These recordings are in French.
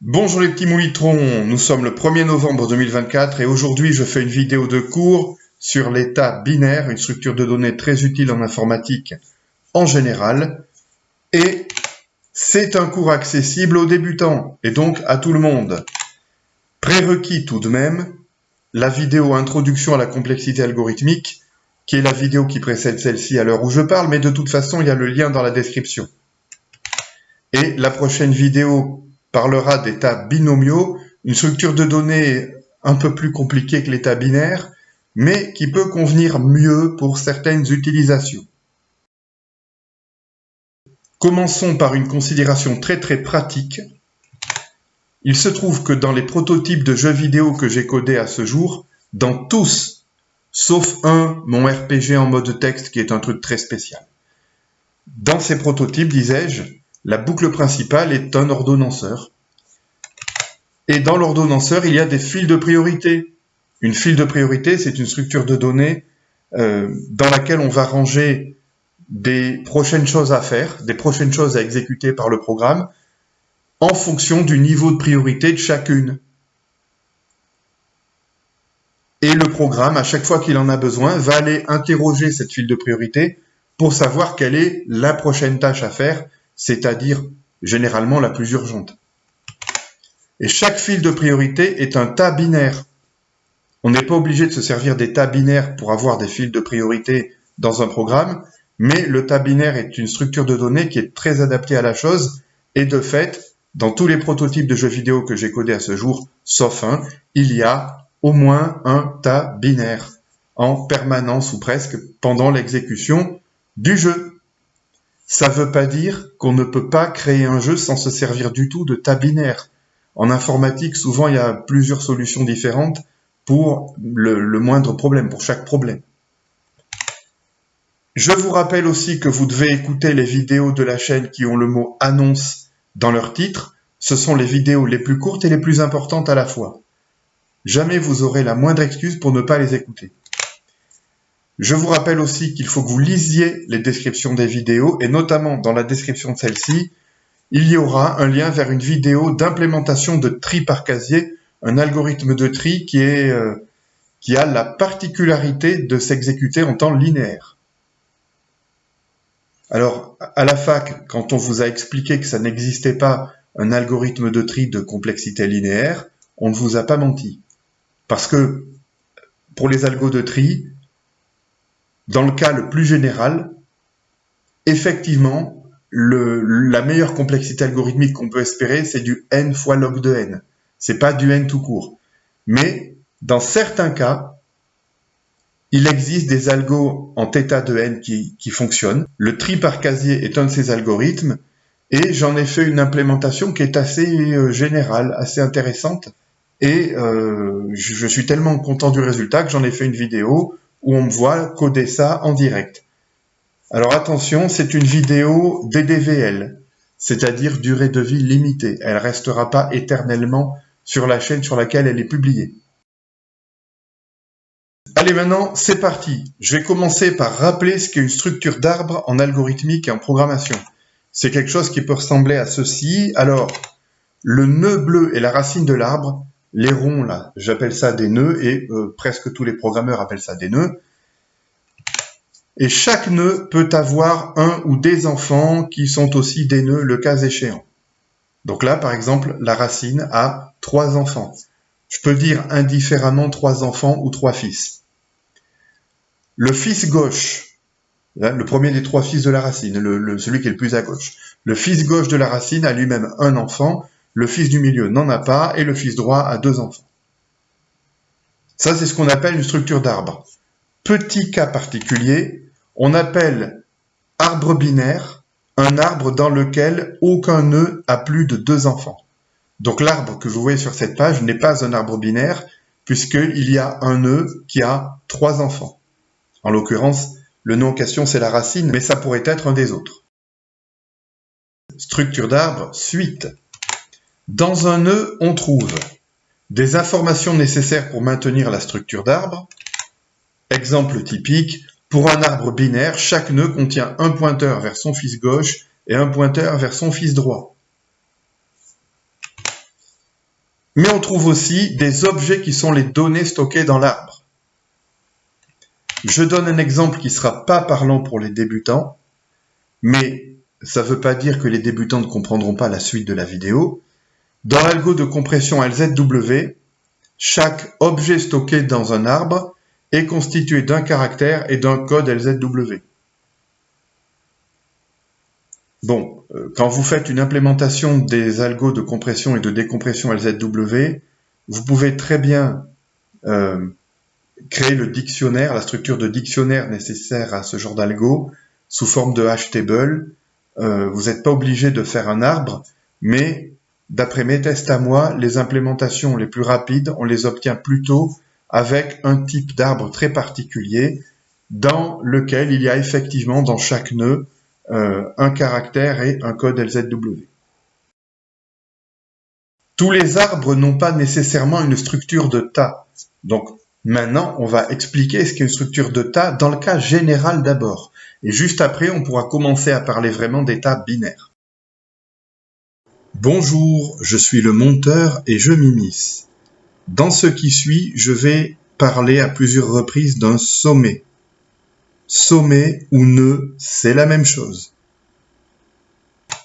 Bonjour les petits moulitrons, nous sommes le 1er novembre 2024 et aujourd'hui je fais une vidéo de cours sur l'état binaire, une structure de données très utile en informatique en général. Et c'est un cours accessible aux débutants et donc à tout le monde. Prérequis tout de même, la vidéo Introduction à la complexité algorithmique, qui est la vidéo qui précède celle-ci à l'heure où je parle, mais de toute façon il y a le lien dans la description. Et la prochaine vidéo parlera d'états binomiaux, une structure de données un peu plus compliquée que l'état binaire, mais qui peut convenir mieux pour certaines utilisations. Commençons par une considération très pratique. Il se trouve que dans les prototypes de jeux vidéo que j'ai codés à ce jour, dans tous, sauf un, mon RPG en mode texte qui est un truc très spécial. Dans ces prototypes, disais-je, la boucle principale est un ordonnanceur. Et dans l'ordonnanceur, il y a des fils de priorité. Une file de priorité, c'est une structure de données dans laquelle on va ranger des prochaines choses à faire, des prochaines choses à exécuter par le programme, en fonction du niveau de priorité de chacune. Et le programme, à chaque fois qu'il en a besoin, va aller interroger cette file de priorité pour savoir quelle est la prochaine tâche à faire, c'est-à-dire généralement la plus urgente. Et chaque file de priorité est un tas binaire. On n'est pas obligé de se servir des tas binaires pour avoir des fils de priorité dans un programme, mais le tas binaire est une structure de données qui est très adaptée à la chose, et de fait, dans tous les prototypes de jeux vidéo que j'ai codés à ce jour, sauf un, il y a au moins un tas binaire, en permanence ou presque, pendant l'exécution du jeu. Ça ne veut pas dire qu'on ne peut pas créer un jeu sans se servir du tout de tas binaires. En informatique, souvent, il y a plusieurs solutions différentes pour le moindre problème, pour chaque problème. Je vous rappelle aussi que vous devez écouter les vidéos de la chaîne qui ont le mot « annonce » dans leur titre. Ce sont les vidéos les plus courtes et les plus importantes à la fois. Jamais vous aurez la moindre excuse pour ne pas les écouter. Je vous rappelle aussi qu'il faut que vous lisiez les descriptions des vidéos, et notamment dans la description de celle-ci, il y aura un lien vers une vidéo d'implémentation de tri par casier, un algorithme de tri qui a la particularité de s'exécuter en temps linéaire. Alors, à la fac, quand on vous a expliqué que ça n'existait pas un algorithme de tri de complexité linéaire, on ne vous a pas menti. Parce que, pour les algos de tri, dans le cas le plus général, effectivement, la meilleure complexité algorithmique qu'on peut espérer, c'est du n fois log de n. C'est pas du n tout court. Mais, dans certains cas, il existe des algos en θ de n qui fonctionnent. Le tri par casier est un de ces algorithmes, et j'en ai fait une implémentation qui est assez générale, assez intéressante. Et je suis tellement content du résultat que j'en ai fait une vidéo où on me voit coder ça en direct. Alors attention, c'est une vidéo DDVL, c'est-à-dire durée de vie limitée. Elle ne restera pas éternellement sur la chaîne sur laquelle elle est publiée. Allez, maintenant, c'est parti. Je vais commencer par rappeler ce qu'est une structure d'arbre en algorithmique et en programmation. C'est quelque chose qui peut ressembler à ceci. Alors, le nœud bleu est la racine de l'arbre. Les ronds, là, j'appelle ça des nœuds, et presque tous les programmeurs appellent ça des nœuds. Et chaque nœud peut avoir un ou des enfants qui sont aussi des nœuds, le cas échéant. Donc là, par exemple, la racine a 3 enfants. Je peux dire indifféremment 3 enfants ou 3 fils. Le fils gauche, là, le premier des 3 fils de la racine, celui qui est le plus à gauche. Le fils gauche de la racine a lui-même un enfant, le fils du milieu n'en a pas, et le fils droit a 2 enfants. Ça, c'est ce qu'on appelle une structure d'arbre. Petit cas particulier, on appelle arbre binaire un arbre dans lequel aucun nœud a plus de 2 enfants. Donc l'arbre que vous voyez sur cette page n'est pas un arbre binaire, puisqu'il y a un nœud qui a 3 enfants. En l'occurrence, le nœud en question, c'est la racine, mais ça pourrait être un des autres. Structure d'arbre, suite. Dans un nœud, on trouve des informations nécessaires pour maintenir la structure d'arbre. Exemple typique, pour un arbre binaire, chaque nœud contient un pointeur vers son fils gauche et un pointeur vers son fils droit. Mais on trouve aussi des objets qui sont les données stockées dans l'arbre. Je donne un exemple qui ne sera pas parlant pour les débutants, mais ça ne veut pas dire que les débutants ne comprendront pas la suite de la vidéo. Dans l'algo de compression LZW, chaque objet stocké dans un arbre est constitué d'un caractère et d'un code LZW. Bon, quand vous faites une implémentation des algos de compression et de décompression LZW, vous pouvez très bien créer le dictionnaire, la structure de dictionnaire nécessaire à ce genre d'algo sous forme de hashtable. Vous n'êtes pas obligé de faire un arbre, mais d'après mes tests à moi, les implémentations les plus rapides, on les obtient plutôt avec un type d'arbre très particulier dans lequel il y a effectivement dans chaque nœud un caractère et un code LZW. Tous les arbres n'ont pas nécessairement une structure de tas. Donc maintenant, on va expliquer ce qu'est une structure de tas dans le cas général d'abord. Et juste après, on pourra commencer à parler vraiment des tas binaires. Bonjour, je suis le monteur et je m'immisce. Dans ce qui suit, je vais parler à plusieurs reprises d'un sommet. Sommet ou nœud, c'est la même chose.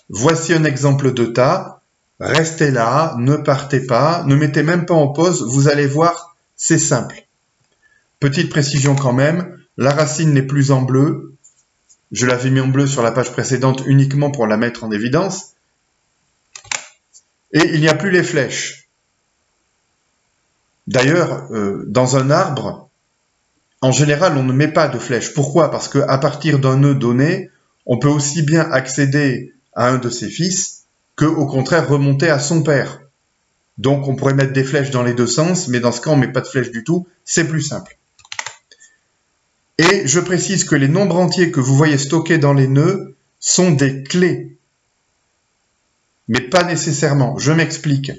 Voici un exemple de tas. Restez là, ne partez pas, ne mettez même pas en pause, vous allez voir, c'est simple. Petite précision quand même, la racine n'est plus en bleu. Je l'avais mis en bleu sur la page précédente uniquement pour la mettre en évidence. Et il n'y a plus les flèches. D'ailleurs, dans un arbre, en général, on ne met pas de flèches. Pourquoi? Parce qu'à partir d'un nœud donné, on peut aussi bien accéder à un de ses fils que, au contraire, remonter à son père. Donc, on pourrait mettre des flèches dans les deux sens, mais dans ce cas, on ne met pas de flèches du tout. C'est plus simple. Et je précise que les nombres entiers que vous voyez stockés dans les nœuds sont des clés. Mais pas nécessairement. Je m'explique.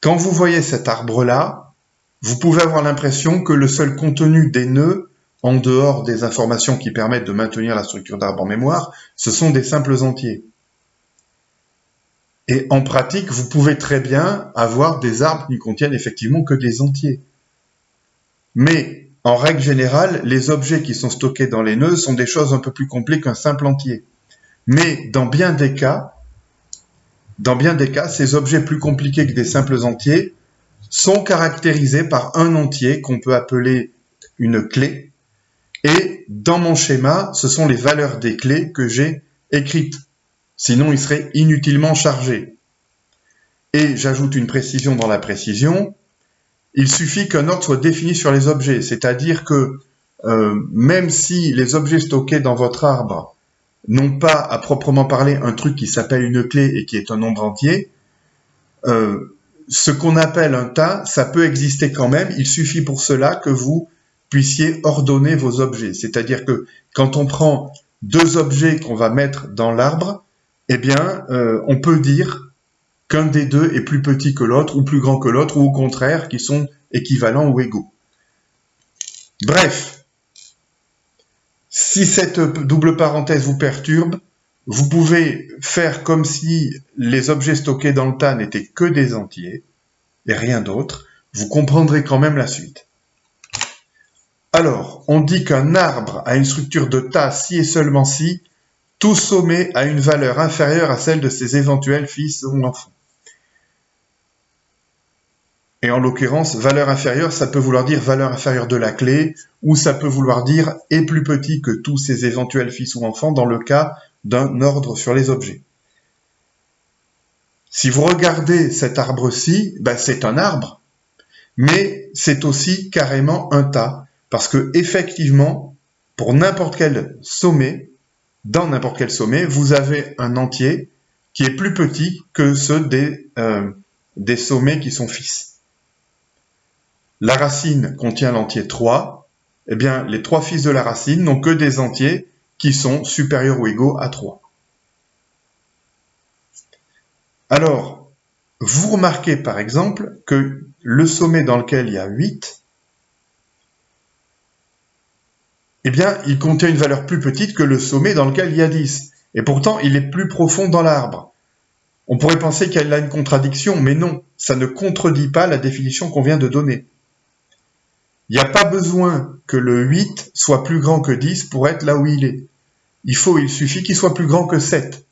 Quand vous voyez cet arbre-là, vous pouvez avoir l'impression que le seul contenu des nœuds, en dehors des informations qui permettent de maintenir la structure d'arbre en mémoire, ce sont des simples entiers. Et en pratique, vous pouvez très bien avoir des arbres qui ne contiennent effectivement que des entiers. Mais, en règle générale, les objets qui sont stockés dans les nœuds sont des choses un peu plus complexes qu'un simple entier. Mais dans bien des cas, ces objets plus compliqués que des simples entiers sont caractérisés par un entier qu'on peut appeler une clé. Et dans mon schéma, ce sont les valeurs des clés que j'ai écrites. Sinon, il serait inutilement chargé. Et j'ajoute une précision dans la précision. Il suffit qu'un ordre soit défini sur les objets. C'est-à-dire que même si les objets stockés dans votre arbre n'ont pas à proprement parler un truc qui s'appelle une clé et qui est un nombre entier, ce qu'on appelle un tas, ça peut exister quand même. Il suffit pour cela que vous puissiez ordonner vos objets. C'est-à-dire que quand on prend deux objets qu'on va mettre dans l'arbre, eh bien, on peut dire qu'un des deux est plus petit que l'autre, ou plus grand que l'autre, ou au contraire, qui sont équivalents ou égaux. Bref, si cette double parenthèse vous perturbe, vous pouvez faire comme si les objets stockés dans le tas n'étaient que des entiers, et rien d'autre. Vous comprendrez quand même la suite. Alors, on dit qu'un arbre a une structure de tas si et seulement si tout sommet a une valeur inférieure à celle de ses éventuels fils ou enfants. Et en l'occurrence, valeur inférieure, ça peut vouloir dire valeur inférieure de la clé, ou ça peut vouloir dire est plus petit que tous ses éventuels fils ou enfants dans le cas d'un ordre sur les objets. Si vous regardez cet arbre-ci, c'est un arbre, mais c'est aussi carrément un tas, parce que effectivement, pour n'importe quel sommet, dans n'importe quel sommet, vous avez un entier qui est plus petit que ceux des sommets qui sont fils. La racine contient l'entier 3, eh bien, les trois fils de la racine n'ont que des entiers qui sont supérieurs ou égaux à 3. Alors, vous remarquez par exemple que le sommet dans lequel il y a 8, eh bien, il contient une valeur plus petite que le sommet dans lequel il y a 10. Et pourtant, il est plus profond dans l'arbre. On pourrait penser qu'elle a une contradiction, mais non, ça ne contredit pas la définition qu'on vient de donner. Il n'y a pas besoin que le 8 soit plus grand que 10 pour être là où il est. Il suffit qu'il soit plus grand que 7.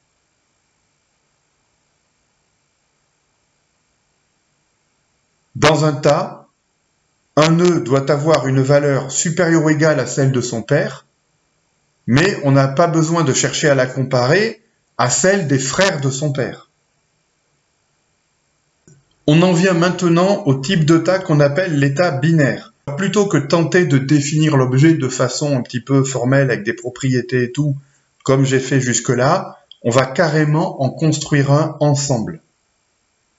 Dans un tas, un nœud doit avoir une valeur supérieure ou égale à celle de son père, mais on n'a pas besoin de chercher à la comparer à celle des frères de son père. On en vient maintenant au type de tas qu'on appelle l'état binaire. Plutôt que de tenter de définir l'objet de façon un petit peu formelle avec des propriétés et tout, comme j'ai fait jusque-là, on va carrément en construire un ensemble.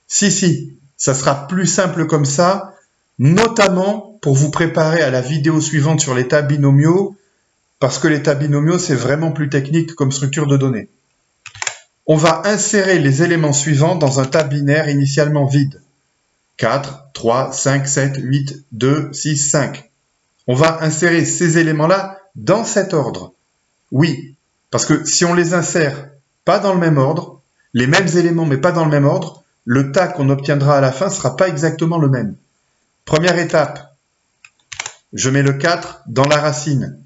Si, ça sera plus simple comme ça, notamment pour vous préparer à la vidéo suivante sur les tas binomiaux, parce que les tas binomiaux, c'est vraiment plus technique comme structure de données. On va insérer les éléments suivants dans un tas binaire initialement vide. 4, 3, 5, 7, 8, 2, 6, 5. On va insérer ces éléments-là dans cet ordre. Oui, parce que si on les insère pas dans le même ordre, les mêmes éléments mais pas dans le même ordre, le tas qu'on obtiendra à la fin ne sera pas exactement le même. Première étape, je mets le 4 dans la racine.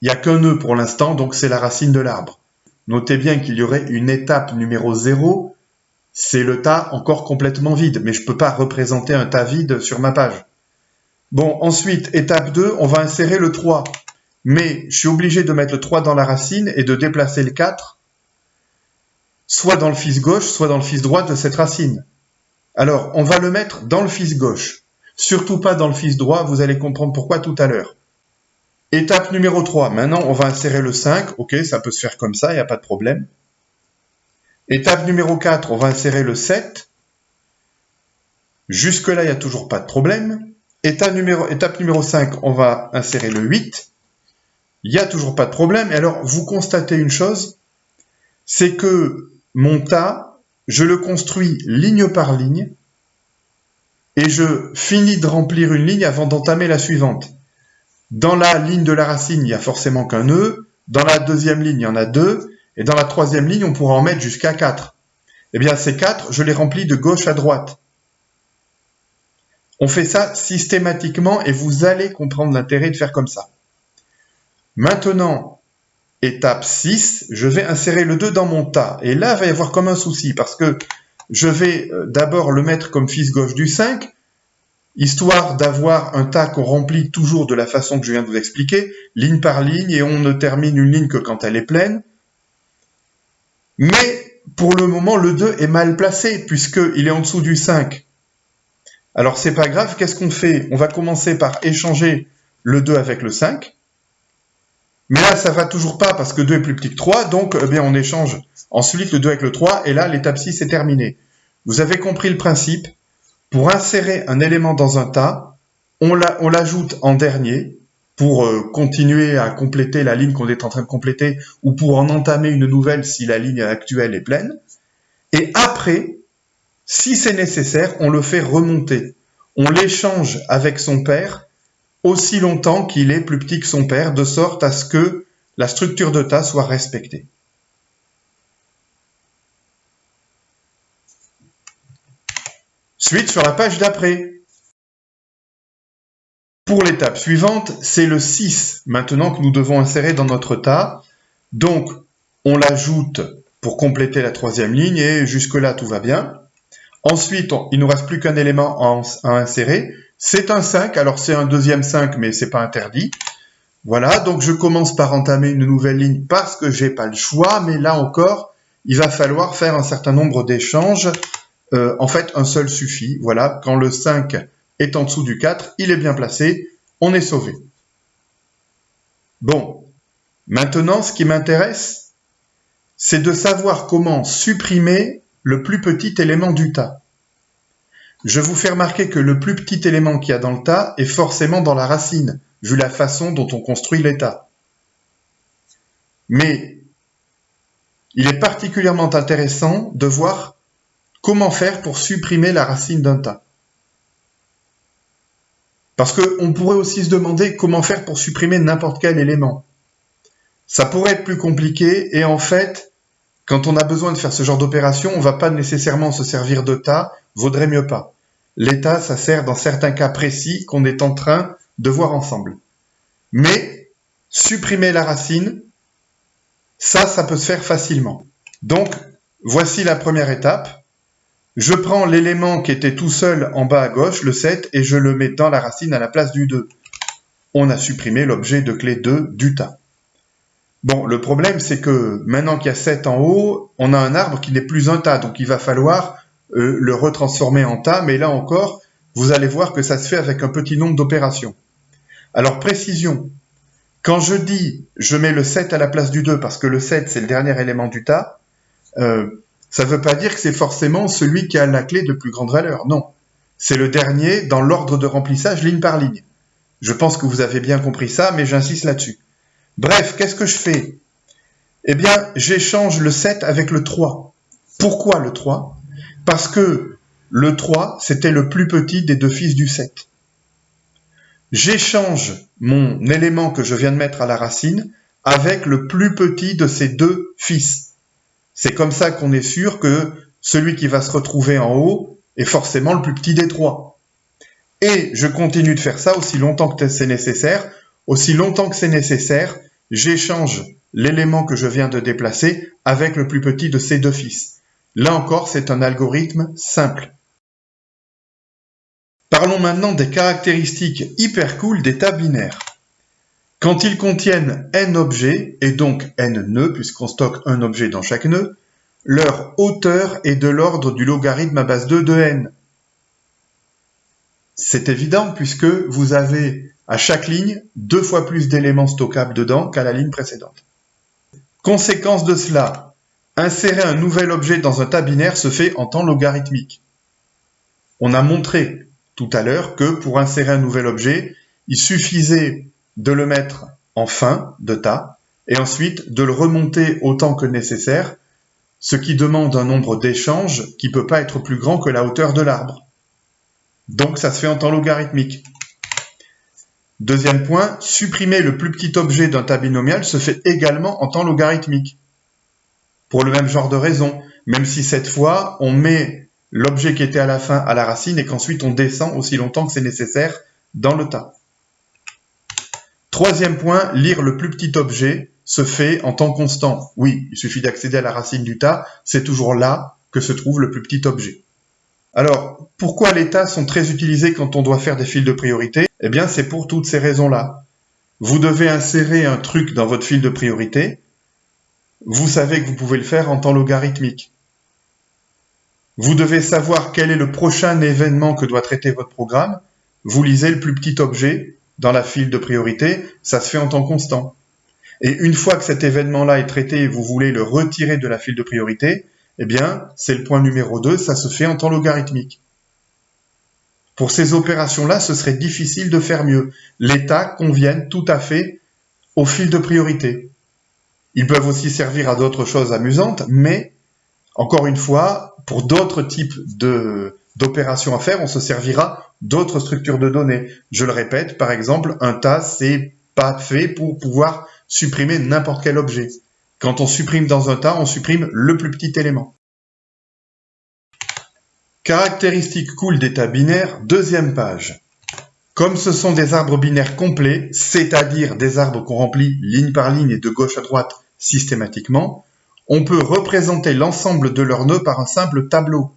Il n'y a qu'un nœud pour l'instant, donc c'est la racine de l'arbre. Notez bien qu'il y aurait une étape numéro 0, c'est le tas encore complètement vide, mais je ne peux pas représenter un tas vide sur ma page. Bon, ensuite, étape 2, on va insérer le 3. Mais je suis obligé de mettre le 3 dans la racine et de déplacer le 4, soit dans le fils gauche, soit dans le fils droit de cette racine. Alors, on va le mettre dans le fils gauche, surtout pas dans le fils droit, vous allez comprendre pourquoi tout à l'heure. Étape numéro 3, maintenant on va insérer le 5, ok, ça peut se faire comme ça, il n'y a pas de problème. Étape numéro 4, on va insérer le 7. Jusque-là, il n'y a toujours pas de problème. Étape numéro 5, on va insérer le 8. Il n'y a toujours pas de problème. Et alors, vous constatez une chose, c'est que mon tas, je le construis ligne par ligne, et je finis de remplir une ligne avant d'entamer la suivante. Dans la ligne de la racine, il n'y a forcément qu'un nœud. Dans la deuxième ligne, il y en a 2. Et dans la troisième ligne, on pourra en mettre jusqu'à 4. Eh bien, ces 4, je les remplis de gauche à droite. On fait ça systématiquement et vous allez comprendre l'intérêt de faire comme ça. Maintenant, étape 6, je vais insérer le 2 dans mon tas. Et là, il va y avoir comme un souci parce que je vais d'abord le mettre comme fils gauche du 5, histoire d'avoir un tas qu'on remplit toujours de la façon que je viens de vous expliquer, ligne par ligne, et on ne termine une ligne que quand elle est pleine. Mais pour le moment, le 2 est mal placé puisqu'il est en dessous du 5. Alors c'est pas grave, qu'est-ce qu'on fait? On va commencer par échanger le 2 avec le 5. Mais là, ça va toujours pas parce que 2 est plus petit que 3, donc eh bien, on échange ensuite le 2 avec le 3, et là, l'étape 6 est terminée. Vous avez compris le principe. Pour insérer un élément dans un tas, on l'ajoute en dernier pour continuer à compléter la ligne qu'on est en train de compléter ou pour en entamer une nouvelle si la ligne actuelle est pleine. Et après, si c'est nécessaire, on le fait remonter. On l'échange avec son père aussi longtemps qu'il est plus petit que son père, de sorte à ce que la structure de tas soit respectée. Suite sur la page d'après. Pour l'étape suivante, c'est le 6 maintenant que nous devons insérer dans notre tas. Donc, on l'ajoute pour compléter la troisième ligne et jusque-là, tout va bien. Ensuite, il ne nous reste plus qu'un élément à insérer. C'est un 5, alors c'est un deuxième 5, mais c'est pas interdit. Voilà, donc je commence par entamer une nouvelle ligne parce que j'ai pas le choix, mais là encore, il va falloir faire un certain nombre d'échanges. En fait, un seul suffit. Voilà, quand le 5 est en dessous du 4, il est bien placé, on est sauvé. Bon, maintenant, ce qui m'intéresse, c'est de savoir comment supprimer le plus petit élément du tas. Je vous fais remarquer que le plus petit élément qu'il y a dans le tas est forcément dans la racine, vu la façon dont on construit les tas. Mais il est particulièrement intéressant de voir comment faire pour supprimer la racine d'un tas. Parce qu'on pourrait aussi se demander comment faire pour supprimer n'importe quel élément. Ça pourrait être plus compliqué et en fait, Quand on a besoin de faire ce genre d'opération, on ne va pas nécessairement se servir de tas, vaudrait mieux pas. L'état, ça sert dans certains cas précis qu'on est en train de voir ensemble. Mais supprimer la racine, ça peut se faire facilement. Donc, voici la première étape. Je prends l'élément qui était tout seul en bas à gauche, le 7, et je le mets dans la racine à la place du 2. On a supprimé l'objet de clé 2 du tas. Bon, le problème, c'est que maintenant qu'il y a 7 en haut, on a un arbre qui n'est plus un tas, donc il va falloir le retransformer en tas, mais là encore, vous allez voir que ça se fait avec un petit nombre d'opérations. Alors, précision, quand je dis je mets le 7 à la place du 2, parce que le 7, c'est le dernier élément du tas, ça ne veut pas dire que c'est forcément celui qui a la clé de plus grande valeur, non. C'est le dernier dans l'ordre de remplissage ligne par ligne. Je pense que vous avez bien compris ça, mais j'insiste là-dessus. Bref, qu'est-ce que je fais? Eh bien, j'échange le 7 avec le 3. Pourquoi le 3? Parce que le 3, c'était le plus petit des deux fils du 7. J'échange mon élément que je viens de mettre à la racine avec le plus petit de ces deux fils. C'est comme ça qu'on est sûr que celui qui va se retrouver en haut est forcément le plus petit des trois. Et je continue de faire ça aussi longtemps que c'est nécessaire. Aussi longtemps que c'est nécessaire, j'échange l'élément que je viens de déplacer avec le plus petit de ces deux fils. Là encore, c'est un algorithme simple. Parlons maintenant des caractéristiques hyper cool des tas binaires. Quand ils contiennent n objets, et donc n nœuds, puisqu'on stocke un objet dans chaque nœud, leur hauteur est de l'ordre du logarithme à base 2 de n. C'est évident puisque vous avez à chaque ligne 2 fois plus d'éléments stockables dedans qu'à la ligne précédente. Conséquence de cela, insérer un nouvel objet dans un tas binaire se fait en temps logarithmique. On a montré tout à l'heure que pour insérer un nouvel objet, il suffisait de le mettre en fin de tas et ensuite de le remonter autant que nécessaire, ce qui demande un nombre d'échanges qui ne peut pas être plus grand que la hauteur de l'arbre. Donc ça se fait en temps logarithmique. Deuxième point, supprimer le plus petit objet d'un tas binomial se fait également en temps logarithmique. Pour le même genre de raison, même si cette fois, on met l'objet qui était à la fin à la racine et qu'ensuite on descend aussi longtemps que c'est nécessaire dans le tas. Troisième point, lire le plus petit objet se fait en temps constant. Oui, il suffit d'accéder à la racine du tas, c'est toujours là que se trouve le plus petit objet. Alors, pourquoi les tas sont très utilisés quand on doit faire des fils de priorité? Eh bien, c'est pour toutes ces raisons-là. Vous devez insérer un truc dans votre fil de priorité. Vous savez que vous pouvez le faire en temps logarithmique. Vous devez savoir quel est le prochain événement que doit traiter votre programme. Vous lisez le plus petit objet dans la file de priorité, ça se fait en temps constant. Et une fois que cet événement-là est traité et vous voulez le retirer de la file de priorité, eh bien, c'est le point numéro 2, ça se fait en temps logarithmique. Pour ces opérations-là, ce serait difficile de faire mieux. Les tas conviennent tout à fait au fil de priorité. Ils peuvent aussi servir à d'autres choses amusantes, mais, encore une fois, pour d'autres types d'opérations à faire, on se servira d'autres structures de données. Je le répète, par exemple, un tas, c'est pas fait pour pouvoir supprimer n'importe quel objet. Quand on supprime dans un tas, on supprime le plus petit élément. Caractéristiques cool des tas binaires, deuxième page. Comme ce sont des arbres binaires complets, c'est-à-dire des arbres qu'on remplit ligne par ligne et de gauche à droite systématiquement, on peut représenter l'ensemble de leurs nœuds par un simple tableau.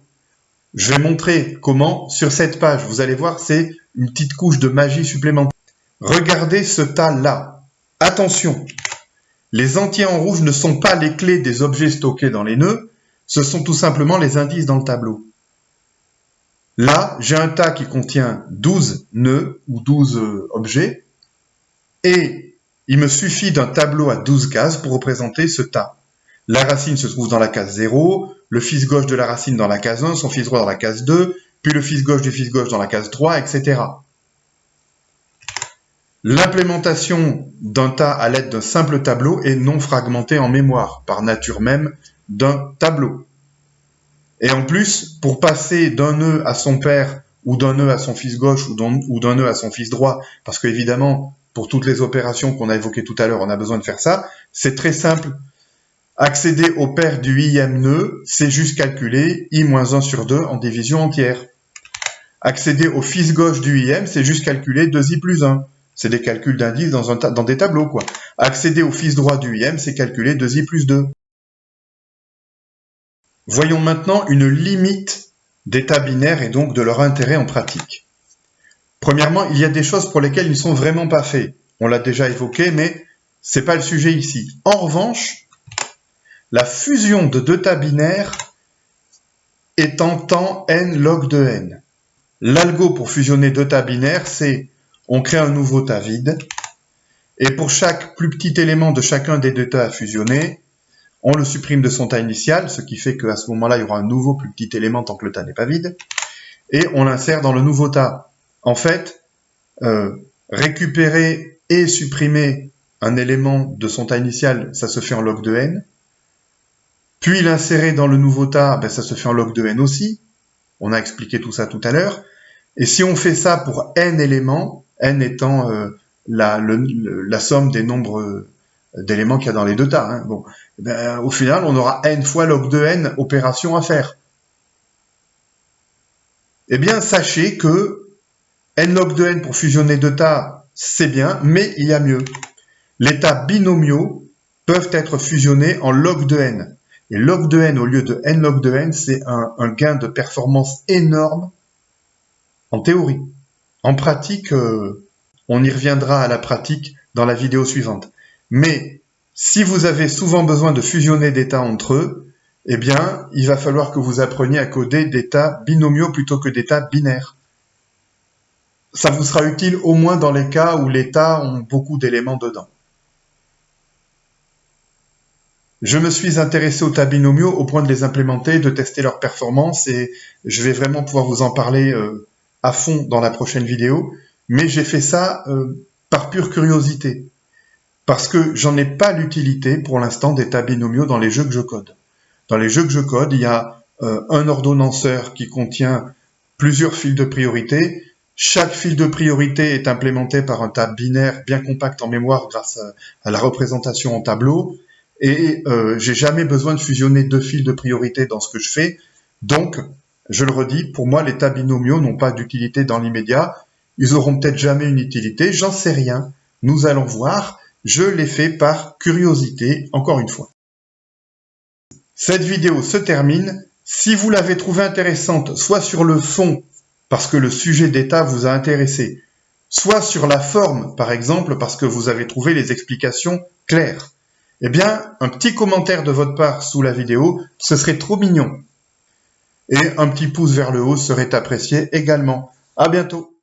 Je vais montrer comment sur cette page. Vous allez voir, c'est une petite couche de magie supplémentaire. Regardez ce tas-là. Attention, les entiers en rouge ne sont pas les clés des objets stockés dans les nœuds, ce sont tout simplement les indices dans le tableau. Là, j'ai un tas qui contient 12 nœuds ou 12 objets, et il me suffit d'un tableau à 12 cases pour représenter ce tas. La racine se trouve dans la case 0, le fils gauche de la racine dans la case 1, son fils droit dans la case 2, puis le fils gauche du fils gauche dans la case 3, etc. L'implémentation d'un tas à l'aide d'un simple tableau est non fragmentée en mémoire, par nature même d'un tableau. Et en plus, pour passer d'un nœud à son père, ou d'un nœud à son fils gauche, ou d'un nœud à son fils droit, parce qu'évidemment, pour toutes les opérations qu'on a évoquées tout à l'heure, on a besoin de faire ça, c'est très simple. Accéder au pair du ième nœud, c'est juste calculer i-1 sur 2 en division entière. Accéder au fils gauche du ième, c'est juste calculer 2i plus 1. C'est des calculs d'indices dans des tableaux, quoi. Accéder au fils droit du ième, c'est calculer 2i plus 2. Voyons maintenant une limite d'états binaires et donc de leur intérêt en pratique. Premièrement, il y a des choses pour lesquelles ils ne sont vraiment pas faits. On l'a déjà évoqué, mais ce n'est pas le sujet ici. En revanche, la fusion de deux tas binaires est en temps n log de n. L'algo pour fusionner deux tas binaires, c'est on crée un nouveau tas vide, et pour chaque plus petit élément de chacun des deux tas à fusionner, on le supprime de son tas initial, ce qui fait qu'à ce moment-là, il y aura un nouveau plus petit élément tant que le tas n'est pas vide, et on l'insère dans le nouveau tas. En fait, récupérer et supprimer un élément de son tas initial, ça se fait en log de n, puis l'insérer dans le nouveau tas, ça se fait en log de n aussi, on a expliqué tout ça tout à l'heure, et si on fait ça pour n éléments, n étant la somme des nombres d'éléments qu'il y a dans les deux tas, hein. Bon, au final, on aura n fois log de n opérations à faire. Eh bien, sachez que n log de n pour fusionner deux tas, c'est bien, mais il y a mieux. Les tas binomiaux peuvent être fusionnés en log de n. Et log de n au lieu de n log de n, c'est un gain de performance énorme en théorie. En pratique, on y reviendra à la pratique dans la vidéo suivante. Mais si vous avez souvent besoin de fusionner des tas entre eux, eh bien, il va falloir que vous appreniez à coder des tas binomiaux plutôt que des tas binaires. Ça vous sera utile au moins dans les cas où les tas ont beaucoup d'éléments dedans. Je me suis intéressé aux tas binomiaux au point de les implémenter, de tester leur performance, et je vais vraiment pouvoir vous en parler à fond dans la prochaine vidéo, mais j'ai fait ça par pure curiosité, parce que j'en ai pas l'utilité pour l'instant des tas binomiaux dans les jeux que je code. Dans les jeux que je code, il y a un ordonnanceur qui contient plusieurs fils de priorité. Chaque fil de priorité est implémenté par un tas binaire bien compact en mémoire grâce à la représentation en tableau. Et j'ai jamais besoin de fusionner deux fils de priorité dans ce que je fais. Donc, je le redis, pour moi, les tas binomiaux n'ont pas d'utilité dans l'immédiat. Ils auront peut-être jamais une utilité, j'en sais rien. Nous allons voir. Je l'ai fait par curiosité, encore une fois. Cette vidéo se termine. Si vous l'avez trouvée intéressante, soit sur le fond, parce que le sujet d'état vous a intéressé, soit sur la forme, par exemple, parce que vous avez trouvé les explications claires, eh bien, un petit commentaire de votre part sous la vidéo, ce serait trop mignon. Et un petit pouce vers le haut serait apprécié également. À bientôt.